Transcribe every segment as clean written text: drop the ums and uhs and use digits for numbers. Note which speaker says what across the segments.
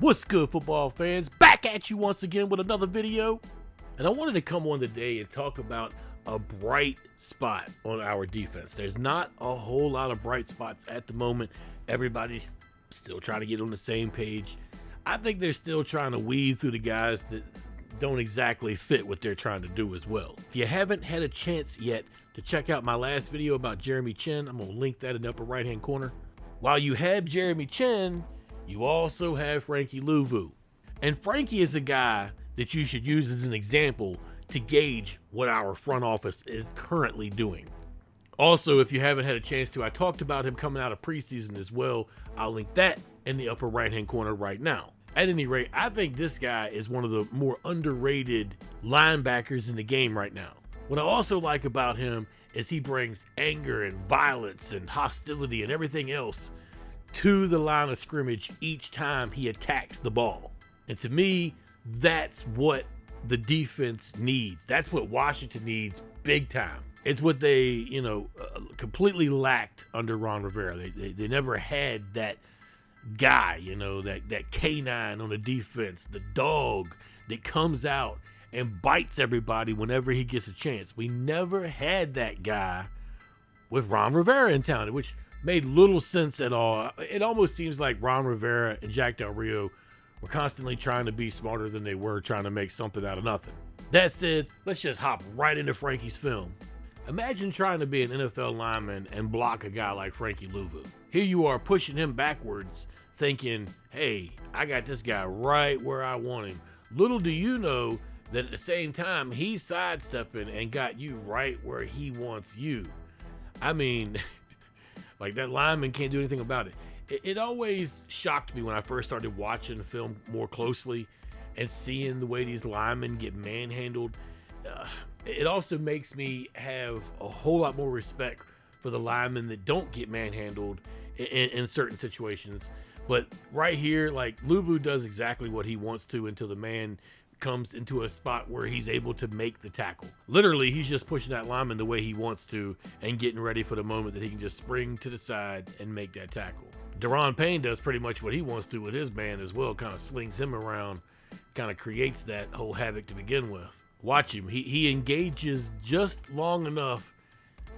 Speaker 1: What's good, football fans? Back at you once again with another video. And I wanted to come on today and talk about a bright spot on our defense. There's not a whole lot of bright spots at the moment. Everybody's still trying to get on the same page. I think they're still trying to weed through the guys that don't exactly fit what they're trying to do as well. If you haven't had a chance yet to check out my last video about Jeremy Chinn, I'm going to link that in the upper right hand corner. While you have Jeremy Chinn, you also have Frankie Luvu. And Frankie is a guy that you should use as an example to gauge what our front office is currently doing. Also, if you haven't had a chance to, I talked about him coming out of preseason as well. I'll link that in the upper right hand corner right now. At any rate, I think this guy is one of the more underrated linebackers in the game right now. What I also like about him is he brings anger and violence and hostility and everything else to the line of scrimmage each time he attacks the ball. And to me, that's what the defense needs. That's what Washington needs big time. It's what they, completely lacked under Ron Rivera. They never had that guy, that canine on the defense, the dog that comes out and bites everybody whenever he gets a chance. We never had that guy with Ron Rivera in town, which made little sense at all. It almost seems like Ron Rivera and Jack Del Rio were constantly trying to be smarter than they were, trying to make something out of nothing. That said, let's just hop right into Frankie's film. Imagine trying to be an NFL lineman and block a guy like Frankie Luvu. Here you are pushing him backwards, thinking, hey, I got this guy right where I want him. Little do you know that at the same time, he's sidestepping and got you right where he wants you. I mean, like that lineman can't do anything about it. It always shocked me when I first started watching the film more closely and seeing the way these linemen get manhandled. It also makes me have a whole lot more respect for the linemen that don't get manhandled in certain situations. But right here, like Luvu does exactly what he wants to until the man comes into a spot where he's able to make the tackle. Literally, he's just pushing that lineman the way he wants to and getting ready for the moment that he can just spring to the side and make that tackle. Daron Payne does pretty much what he wants to with his man as well, kind of slings him around, kind of creates that whole havoc to begin with. Watch him. He engages just long enough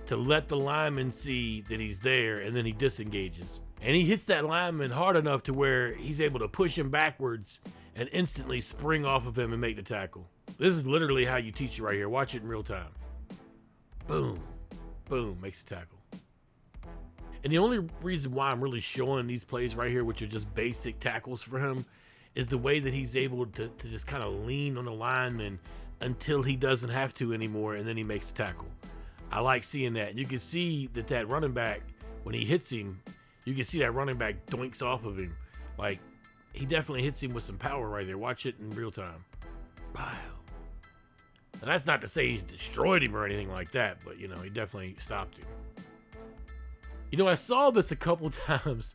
Speaker 1: to let the lineman see that he's there, and then he disengages. And he hits that lineman hard enough to where he's able to push him backwards and instantly spring off of him and make the tackle. This is literally how you teach it right here. Watch it in real time. Boom, boom, makes the tackle. And the only reason why I'm really showing these plays right here, which are just basic tackles for him, is the way that he's able to just kind of lean on the lineman until he doesn't have to anymore, and then he makes the tackle. I like seeing that. And you can see that running back, when he hits him, you can see that running back doinks off of him. Like, he definitely hits him with some power right there. Watch it in real time. Pow. And that's not to say he's destroyed him or anything like that, but, he definitely stopped him. I saw this a couple times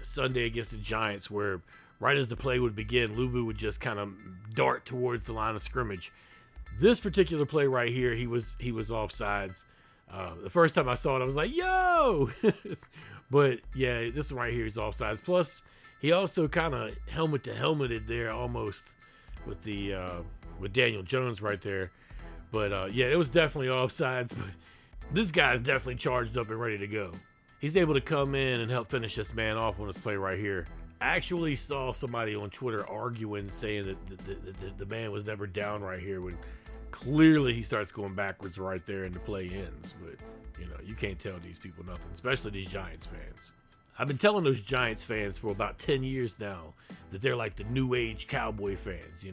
Speaker 1: Sunday against the Giants where right as the play would begin, Luvu would just kind of dart towards the line of scrimmage. This particular play right here, he was offsides. The first time I saw it, I was like, yo! But yeah, this one right here is offsides. Plus, he also kind of helmet to helmeted there almost with with Daniel Jones right there. But yeah, it was definitely offsides. But this guy's definitely charged up and ready to go. He's able to come in and help finish this man off on this play right here. I actually saw somebody on Twitter arguing, saying that the man was never down right here when clearly he starts going backwards right there and the play ends. But, you can't tell these people nothing, especially these Giants fans. I've been telling those Giants fans for about 10 years now that they're like the new age Cowboy fans,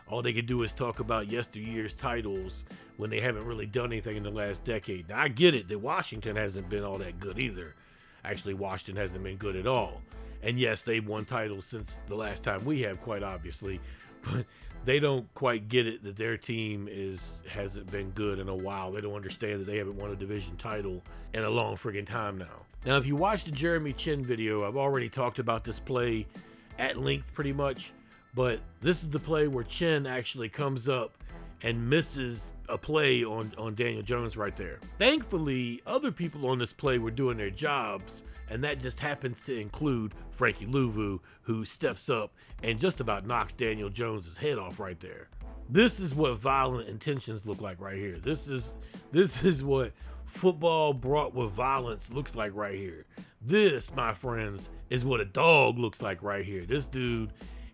Speaker 1: All they can do is talk about yesteryear's titles when they haven't really done anything in the last decade. Now, I get it that Washington hasn't been all that good either. Actually, Washington hasn't been good at all. And yes, they've won titles since the last time we have, quite obviously. But they don't quite get it that their team hasn't been good in a while. They don't understand that they haven't won a division title in a long friggin' time now. Now, if you watch the Jeremy Chinn video, I've already talked about this play at length pretty much. But this is the play where Chinn actually comes up and misses a play on Daniel Jones right there. Thankfully, other people on this play were doing their jobs, and that just happens to include Frankie Luvu, who steps up and just about knocks Daniel Jones's head off right there. This is what violent intentions look like right here. This is what football brought with violence looks like right here. This, my friends, is what a dog looks like right here. This dude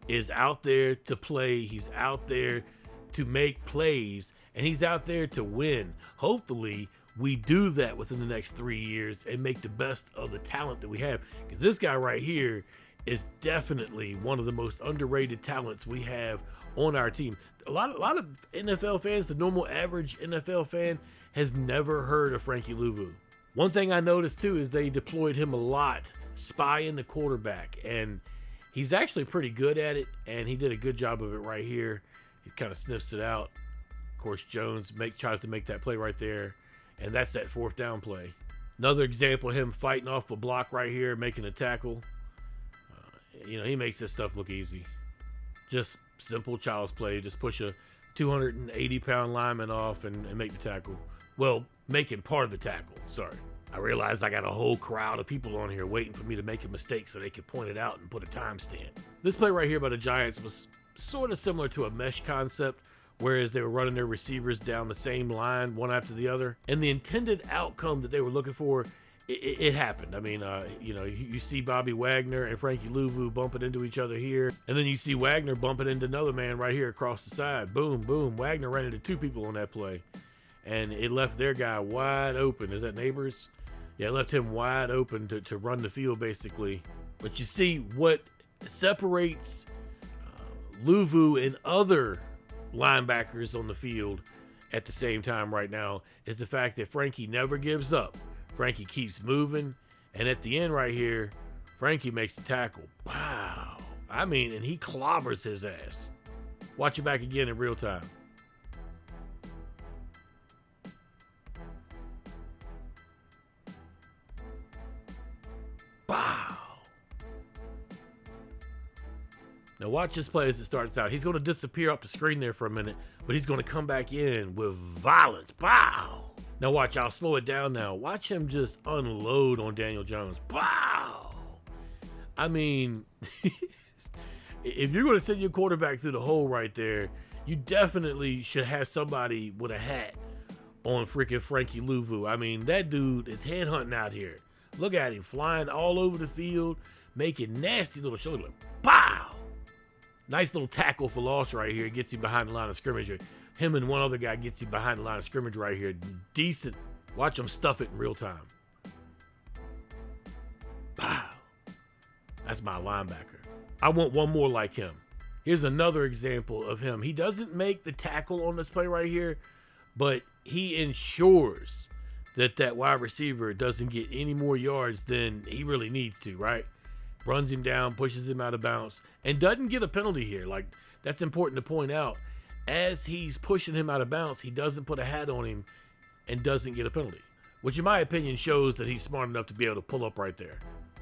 Speaker 1: is out there to play. He's out there to make plays, and he's out there to win. Hopefully, we do that within the next 3 years and make the best of the talent that we have. Because this guy right here is definitely one of the most underrated talents we have on our team. A lot of NFL fans, the normal average NFL fan, has never heard of Frankie Luvu. One thing I noticed too is they deployed him a lot, spying the quarterback, and he's actually pretty good at it, and he did a good job of it right here. He kind of sniffs it out. Of course, Jones tries to make that play right there, and that's that 4th down play. Another example of him fighting off a block right here, making a tackle. He makes this stuff look easy. Just simple child's play. Just push a 280-pound lineman off and make the tackle. Well, making part of the tackle, sorry. I realized I got a whole crowd of people on here waiting for me to make a mistake so they could point it out and put a timestamp. This play right here by the Giants was sort of similar to a mesh concept, whereas they were running their receivers down the same line, one after the other. And the intended outcome that they were looking for, it happened. I mean, you see Bobby Wagner and Frankie Luvu bumping into each other here, and then you see Wagner bumping into another man right here across the side. Boom, boom. Wagner ran into 2 people on that play, and it left their guy wide open. Is that Neighbors? Yeah, it left him wide open to run the field, basically. But you see what separates Luvu and other linebackers on the field at the same time right now is the fact that Frankie never gives up. Frankie keeps moving, and at the end right here, Frankie makes the tackle. Wow. I mean, and he clobbers his ass. Watch it back again in real time. Wow. Now watch this play as it starts out. He's going to disappear up the screen there for a minute, but he's going to come back in with violence. Wow. Now watch, I'll slow it down now. Watch him just unload on Daniel Jones. Wow. I mean, if you're going to send your quarterback through the hole right there, you definitely should have somebody with a hat on freaking Frankie Luvu. I mean, that dude is headhunting out here. Look at him flying all over the field, making nasty little shots. Like, pow! Nice little tackle for loss right here. Gets you behind the line of scrimmage. Him and one other guy gets you behind the line of scrimmage right here. Decent. Watch him stuff it in real time. Pow. That's my linebacker. I want one more like him. Here's another example of him. He doesn't make the tackle on this play right here, but he ensures that wide receiver doesn't get any more yards than he really needs to, right? Runs him down, pushes him out of bounds, and doesn't get a penalty here. Like, that's important to point out. As he's pushing him out of bounds, he doesn't put a hat on him and doesn't get a penalty, which in my opinion shows that he's smart enough to be able to pull up right there.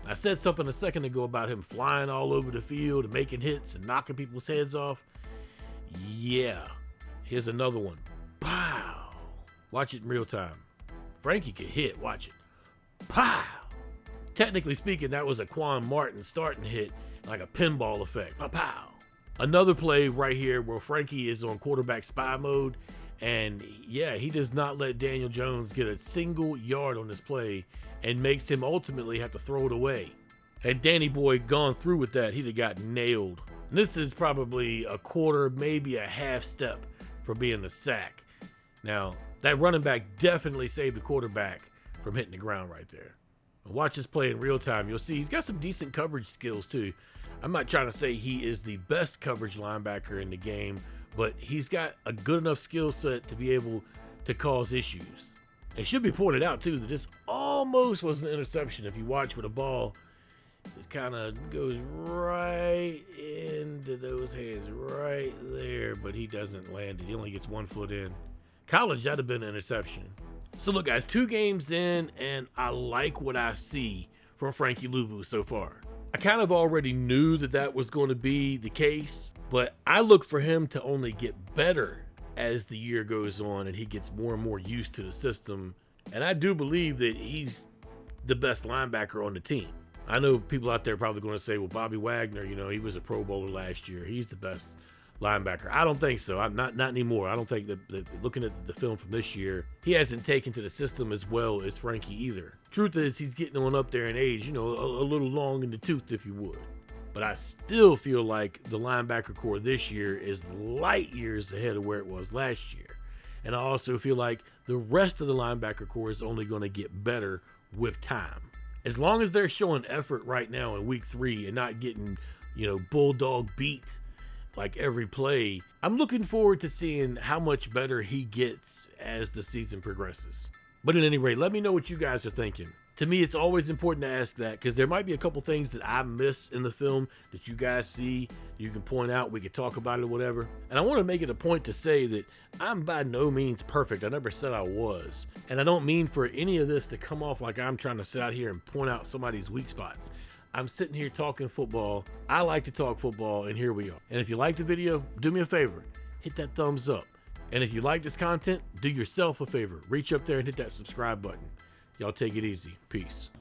Speaker 1: I said something a second ago about him flying all over the field and making hits and knocking people's heads off. Yeah, here's another one. Pow! Watch it in real time. Frankie can hit, watch it. Pow! Technically speaking, that was a Quan Martin starting hit, like a pinball effect. Pow, pow. Another play right here where Frankie is on quarterback spy mode, and yeah, he does not let Daniel Jones get a single yard on this play and makes him ultimately have to throw it away. Had Danny Boy gone through with that, he'd have got nailed. And this is probably a quarter, maybe a half step from being the sack. Now, that running back definitely saved the quarterback from hitting the ground right there. Watch this play in real time. You'll see he's got some decent coverage skills too. I'm not trying to say he is the best coverage linebacker in the game, but he's got a good enough skill set to be able to cause issues. It should be pointed out too that this almost was an interception. If you watch with the ball, it kind of goes right into those hands right there, but he doesn't land it. He only gets 1 foot in. College, that'd have been an interception. So look guys, 2 games in, and I like what I see from Frankie Luvu so far. I kind of already knew that was going to be the case, but I look for him to only get better as the year goes on and he gets more and more used to the system. And I do believe that he's the best linebacker on the team. I know people out there probably going to say, well, Bobby Wagner, you know, he was a Pro Bowler last year. He's the best linebacker. I don't think so. Not anymore. I don't think that looking at the film from this year, he hasn't taken to the system as well as Frankie either. Truth is, he's getting on up there in age, you know, a little long in the tooth, if you would. But I still feel like the linebacker core this year is light years ahead of where it was last year. And I also feel like the rest of the linebacker core is only going to get better with time. As long as they're showing effort right now in week 3 and not getting, you know, bulldog beat like every play, I'm looking forward to seeing how much better he gets as the season progresses. But at any rate, let me know what you guys are thinking. To me, it's always important to ask that because there might be a couple things that I miss in the film that you guys see. You can point out, we can talk about it or whatever. And I want to make it a point to say that I'm by no means perfect. I never said I was. And I don't mean for any of this to come off like I'm trying to sit out here and point out somebody's weak spots. I'm sitting here talking football. I like to talk football, and here we are. And if you like the video, do me a favor. Hit that thumbs up. And if you like this content, do yourself a favor. Reach up there and hit that subscribe button. Y'all take it easy. Peace.